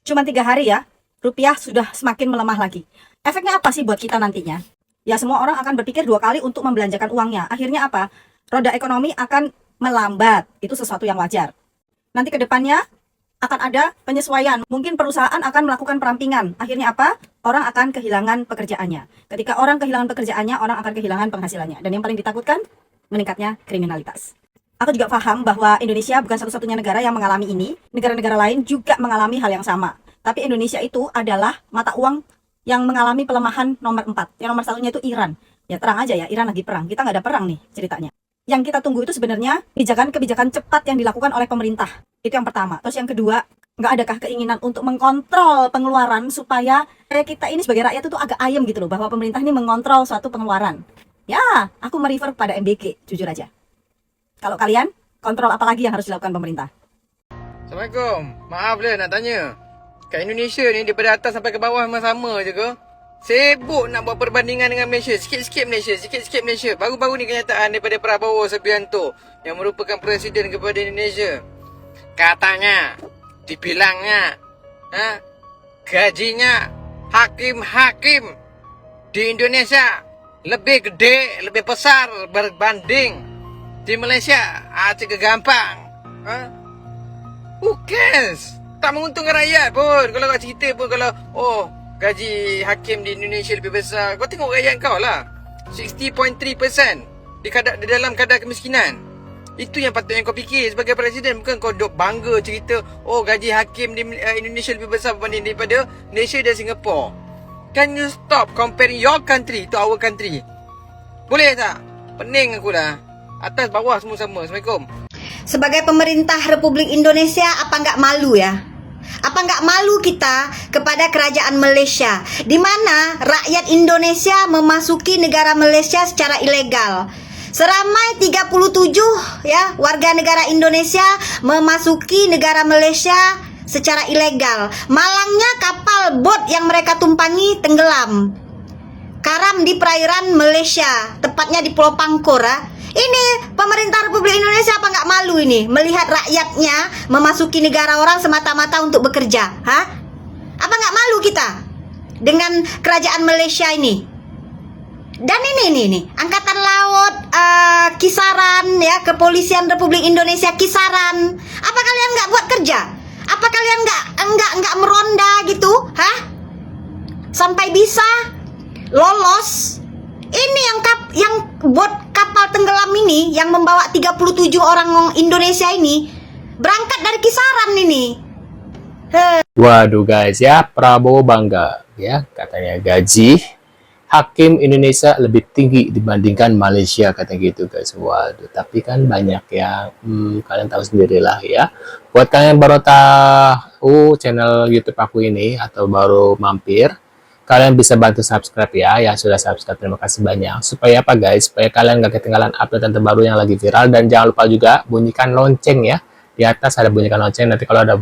Cuma 3 hari ya, rupiah sudah semakin melemah lagi. Efeknya apa sih buat kita nantinya? Ya semua orang akan berpikir 2 kali untuk membelanjakan uangnya. Akhirnya apa? Roda ekonomi akan melambat. Itu sesuatu yang wajar. Nanti ke depannya akan ada penyesuaian. Mungkin perusahaan akan melakukan perampingan. Akhirnya apa? Orang akan kehilangan pekerjaannya. Ketika orang kehilangan pekerjaannya, orang akan kehilangan penghasilannya. Dan yang paling ditakutkan, meningkatnya kriminalitas. Aku juga paham bahwa Indonesia bukan satu-satunya negara yang mengalami ini. Negara-negara lain juga mengalami hal yang sama. Tapi Indonesia itu adalah mata uang yang mengalami pelemahan nomor 4. Yang nomor satunya itu Iran. Ya terang aja ya, Iran lagi perang. Kita nggak ada perang nih ceritanya. Yang kita tunggu itu sebenarnya kebijakan-kebijakan cepat yang dilakukan oleh pemerintah. Itu yang pertama. Terus yang kedua, nggak adakah keinginan untuk mengkontrol pengeluaran supaya kita ini sebagai rakyat itu agak ayem gitu loh, bahwa pemerintah ini mengontrol suatu pengeluaran. Ya, aku merefer pada MBK, jujur aja. Kalau kalian, kontrol apa lagi yang harus dilakukan pemerintah? Assalamualaikum. Maaf lah nak tanya. Kat Indonesia ni daripada atas sampai ke bawah memang sama je ke? Sibuk nak buat perbandingan dengan Malaysia. Sikit-sikit Malaysia, sikit-sikit Malaysia. Baru-baru ni kenyataan daripada Prabowo Subianto yang merupakan presiden kepada Indonesia. Katanya, dibilangnya, gajinya hakim-hakim di Indonesia lebih gede, lebih besar berbanding di Malaysia. Cakap gampang. Who cares? Tak menguntungkan rakyat pun. Kalau kau cerita pun kalau gaji hakim di Indonesia lebih besar, kau tengok rakyat kau lah. 60.3% di dalam kadar kemiskinan. Itu yang patutnya kau fikir sebagai presiden. Bukan kau duk bangga cerita gaji hakim di Indonesia lebih besar berbanding daripada Malaysia dan Singapore. Can you stop comparing your country to our country? Boleh tak? Pening aku dah. Atas bawah semua sama. Assalamualaikum. Sebagai pemerintah Republik Indonesia, apa nggak malu ya? Apa nggak malu kita kepada kerajaan Malaysia, di mana rakyat Indonesia memasuki negara Malaysia secara ilegal? Seramai 37 ya warga negara Indonesia memasuki negara Malaysia secara ilegal. Malangnya kapal bot yang mereka tumpangi tenggelam, karam di perairan Malaysia, tepatnya di Pulau Pangkor. Ini pemerintah Republik Indonesia apa nggak malu ini melihat rakyatnya memasuki negara orang semata-mata untuk bekerja? Apa nggak malu kita dengan kerajaan Malaysia ini? Dan ini Angkatan Laut, kisaran ya, Kepolisian Republik Indonesia kisaran. Apa kalian nggak buat kerja? Apa kalian nggak meronda gitu? Sampai bisa lolos. Ini yang bot kapal tenggelam ini yang membawa 37 orang Indonesia ini berangkat dari kisaran ini. Waduh guys ya, Prabowo bangga ya, katanya gaji hakim Indonesia lebih tinggi dibandingkan Malaysia, katanya gitu guys. Waduh, tapi kan banyak yang kalian tahu sendirilah ya. Buat kalian yang baru tahu channel YouTube aku ini atau baru mampir, kalian bisa bantu subscribe ya, yang sudah subscribe terima kasih banyak. Supaya apa guys? Supaya kalian gak ketinggalan update terbaru yang lagi viral. Dan jangan lupa juga bunyikan lonceng ya. Di atas ada bunyikan lonceng, nanti kalau ada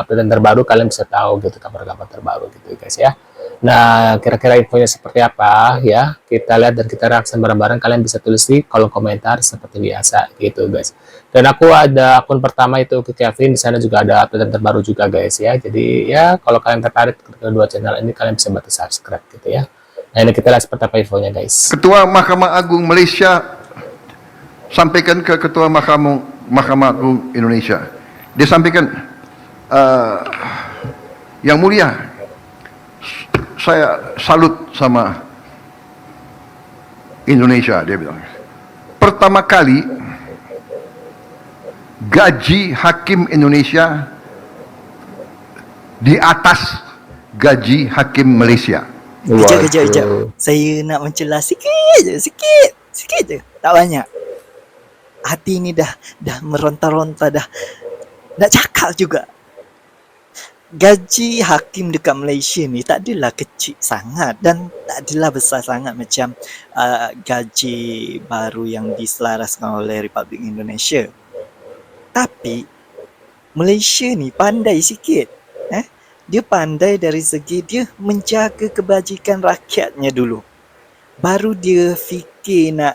update terbaru kalian bisa tahu gitu kabar-kabar terbaru gitu guys ya. Nah, kira-kira infonya seperti apa ya? Kita lihat dan kita reaksi bareng-bareng. Kalian bisa tulis di kolom komentar seperti biasa gitu guys. Dan aku ada akun pertama itu ke Kevin, di sana juga ada update terbaru juga guys ya. Jadi ya kalau kalian tertarik ke kedua channel ini, kalian bisa bantu subscribe gitu ya. Nah, ini kita lihat seperti apa infonya guys. Ketua Mahkamah Agung Malaysia sampaikan ke Ketua Mahkamah Agung Indonesia. Dia sampaikan, Yang Mulia, saya salut sama Indonesia, dia bilang. Pertama kali gaji hakim Indonesia di atas gaji hakim Malaysia. Kejap. Saya nak mencelah sikit je. Tak banyak. Hati ni dah meronta-ronta dah. Nak cakap juga. Gaji hakim dekat Malaysia ni tak adalah kecil sangat dan tak adalah besar sangat macam gaji baru yang diselaraskan oleh Republik Indonesia. Tapi Malaysia ni pandai sikit. Dia pandai dari segi dia menjaga kebajikan rakyatnya dulu. Baru dia fikir nak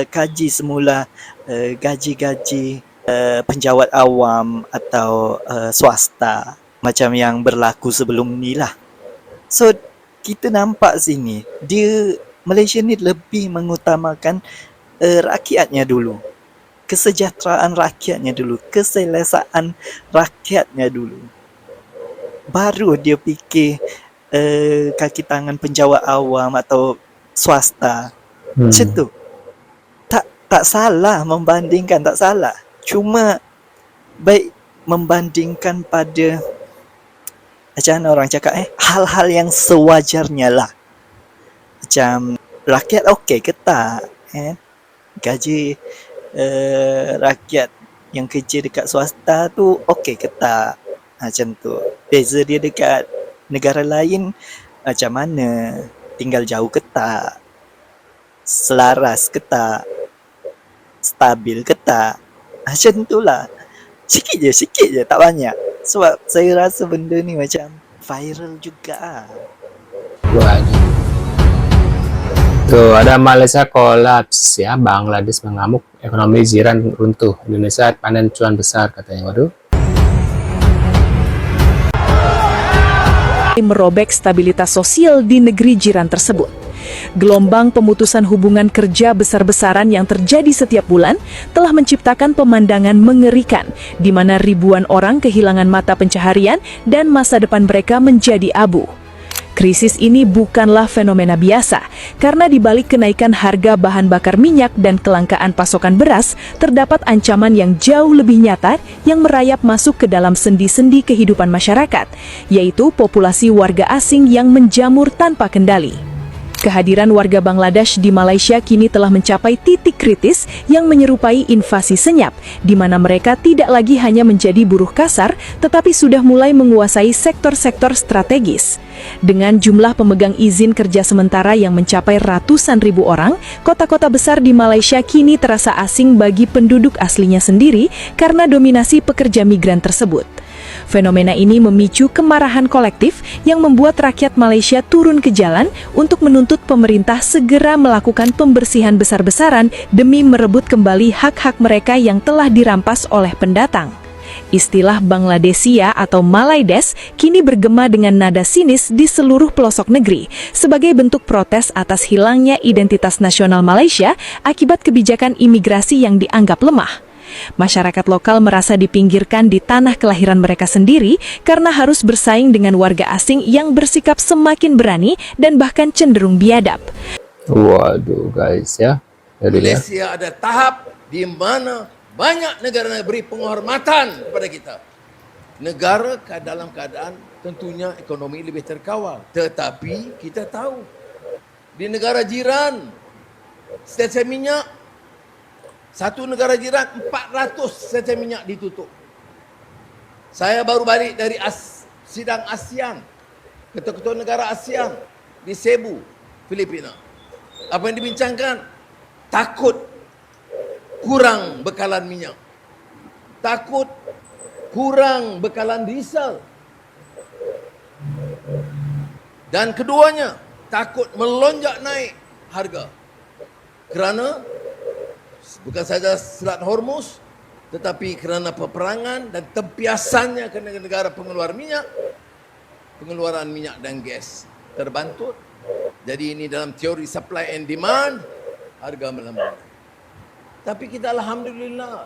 kaji semula gaji-gaji penjawat awam atau swasta. macam yang berlaku sebelum ni lah. So kita nampak sini Malaysia ni lebih mengutamakan rakyatnya dulu, kesejahteraan rakyatnya dulu, keselesaan rakyatnya dulu. Baru dia fikir kaki tangan penjawat awam atau swasta. Macam tu. Tak salah membandingkan, tak salah. Cuma baik membandingkan pada macam mana orang cakap hal-hal yang sewajarnya lah. Macam rakyat okey ke tak? Gaji rakyat yang kerja dekat swasta tu okey ke tak? Macam tu. Beza dia dekat negara lain macam mana? Tinggal jauh ke tak? Selaras ke tak? Stabil ke tak? Macam tu lah. Sikit je, tak banyak. Sebab saya rasa benda ni macam viral juga. Waduh. Tuh, ada Malaysia kolaps ya, Bangladesh mengamuk, ekonomi jiran runtuh, Indonesia panen cuan besar katanya. Waduh. Merobek stabilitas sosial di negeri jiran tersebut. Gelombang pemutusan hubungan kerja besar-besaran yang terjadi setiap bulan telah menciptakan pemandangan mengerikan di mana ribuan orang kehilangan mata pencaharian dan masa depan mereka menjadi abu. Krisis ini bukanlah fenomena biasa, karena di balik kenaikan harga bahan bakar minyak dan kelangkaan pasokan beras, terdapat ancaman yang jauh lebih nyata yang merayap masuk ke dalam sendi-sendi kehidupan masyarakat, yaitu populasi warga asing yang menjamur tanpa kendali. Kehadiran warga Bangladesh di Malaysia kini telah mencapai titik kritis yang menyerupai invasi senyap, di mana mereka tidak lagi hanya menjadi buruh kasar, tetapi sudah mulai menguasai sektor-sektor strategis. Dengan jumlah pemegang izin kerja sementara yang mencapai ratusan ribu orang, kota-kota besar di Malaysia kini terasa asing bagi penduduk aslinya sendiri karena dominasi pekerja migran tersebut. Fenomena ini memicu kemarahan kolektif yang membuat rakyat Malaysia turun ke jalan untuk menuntut pemerintah segera melakukan pembersihan besar-besaran demi merebut kembali hak-hak mereka yang telah dirampas oleh pendatang. Istilah Bangladesia atau Malaides kini bergema dengan nada sinis di seluruh pelosok negeri sebagai bentuk protes atas hilangnya identitas nasional Malaysia akibat kebijakan imigrasi yang dianggap lemah. Masyarakat lokal merasa dipinggirkan di tanah kelahiran mereka sendiri karena harus bersaing dengan warga asing yang bersikap semakin berani dan bahkan cenderung biadab. Waduh guys ya. Jadi ya. Malaysia ada tahap di mana banyak negara beri penghormatan kepada kita. Negara dalam keadaan tentunya ekonomi lebih terkawal. Tetapi kita tahu di negara jiran stesen minyak, satu negara jiran 400 stesen minyak ditutup. Saya baru balik dari sidang ASEAN, ketua-ketua negara ASEAN di Cebu, Filipina. Apa yang dibincangkan? Takut kurang bekalan minyak, takut kurang bekalan diesel, dan keduanya takut melonjak naik harga kerana bukan saja Selat Hormuz, tetapi kerana peperangan dan tempiasannya ke negara pengeluar minyak, pengeluaran minyak dan gas terbantut. Jadi ini dalam teori supply and demand, harga melambat. Tapi kita alhamdulillah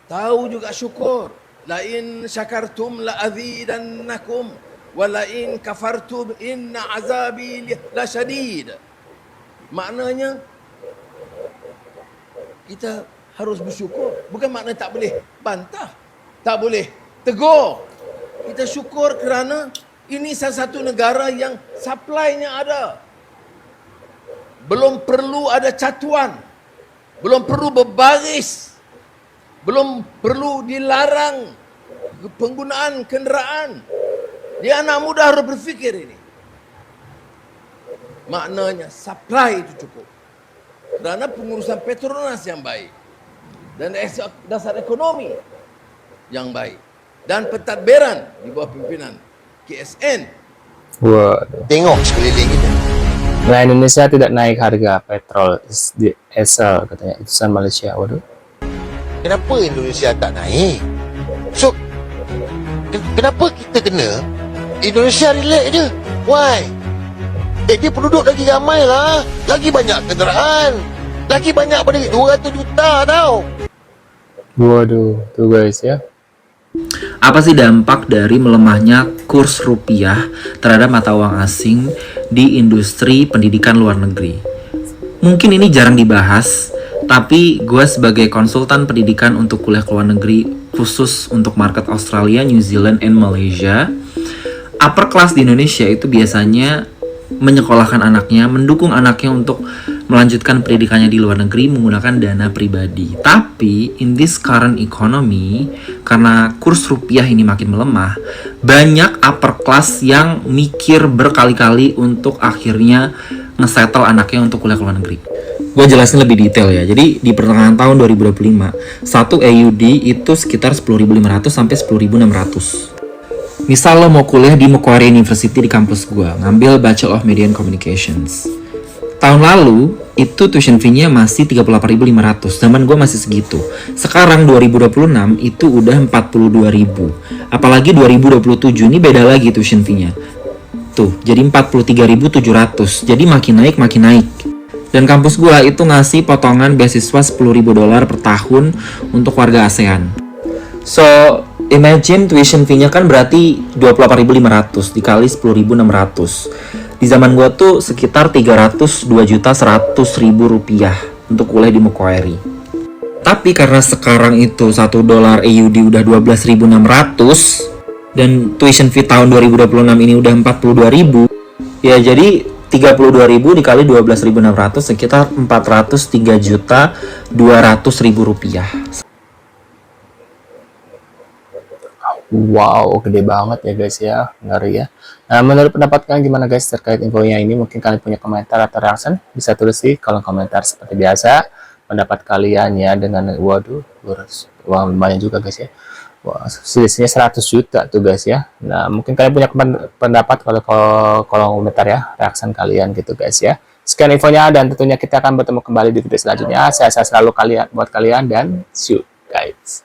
tahu juga syukur. La in syakartum la azidannakum wa la in kafartum inna azabi la syadid. Maknanya kita harus bersyukur. Bukan makna tak boleh bantah, tak boleh tegur. Kita syukur kerana ini salah satu negara yang supply-nya ada. Belum perlu ada catuan, belum perlu berbaris, belum perlu dilarang penggunaan kenderaan. Dia anak muda harus berfikir ini. Maknanya supply itu cukup. Kerana pengurusan Petronas yang baik dan dasar ekonomi yang baik dan pentadbiran di bawah pimpinan KSN. Waduh. Tengok sekeliling kita. Nah, Indonesia tidak naik harga petrol diesel katanya utusan Malaysia. Waduh. Kenapa Indonesia tak naik? So, Kenapa kita kena? Indonesia relax je. Why? Dia penduduk lagi ramai lah. Lagi banyak kenderaan. Lagi banyak pada 200 juta tau. Waduh, tuh guys ya. Apa sih dampak dari melemahnya kurs rupiah terhadap mata uang asing di industri pendidikan luar negeri? Mungkin ini jarang dibahas, tapi gue sebagai konsultan pendidikan untuk kuliah ke luar negeri khusus untuk market Australia, New Zealand, and Malaysia, upper class di Indonesia itu biasanya menyekolahkan anaknya, mendukung anaknya untuk melanjutkan pendidikannya di luar negeri menggunakan dana pribadi. Tapi in this current economy, karena kurs rupiah ini makin melemah, banyak upper class yang mikir berkali-kali untuk akhirnya nge-settle anaknya untuk kuliah ke luar negeri. Gue jelasin lebih detail ya. Jadi di pertengahan tahun 2025, satu AUD itu sekitar 10.500 sampai 10.600. Misal lo mau kuliah di Macquarie University di kampus gue, ngambil Bachelor of Media and Communications. Tahun lalu, itu tuition fee-nya masih 38.500, zaman gue masih segitu. Sekarang 2026 itu udah 42.000. Apalagi 2027 ini beda lagi tuition fee-nya. Tuh, jadi 43.700. Jadi makin naik. Dan kampus gue itu ngasih potongan beasiswa $10.000 per tahun untuk warga ASEAN. So, imagine tuition fee-nya kan berarti 28.500 dikali 10.600. Di zaman gue tuh sekitar 302.100.000 rupiah untuk kuliah di Macquarie. Tapi karena sekarang itu $1 AUD udah 12.600 dan tuition fee tahun 2026 ini udah 42.000, ya jadi 32.000 dikali 12.600 sekitar 403.200.000 rupiah. Wow, gede banget ya guys ya, ngeri ya. Nah, menurut pendapat kalian gimana guys terkait infonya ini? Mungkin kalian punya komentar atau reaction, bisa tulis di kolom komentar seperti biasa. Pendapat kalian ya dengan, waduh, uang lumayan juga guys ya. Wah, selisihnya 100 juta tuh guys ya. Nah, mungkin kalian punya pendapat kalau kolom komentar ya, reaction kalian gitu guys ya. Sekian infonya dan tentunya kita akan bertemu kembali di video selanjutnya. Saya selalu buat kalian dan see you guys.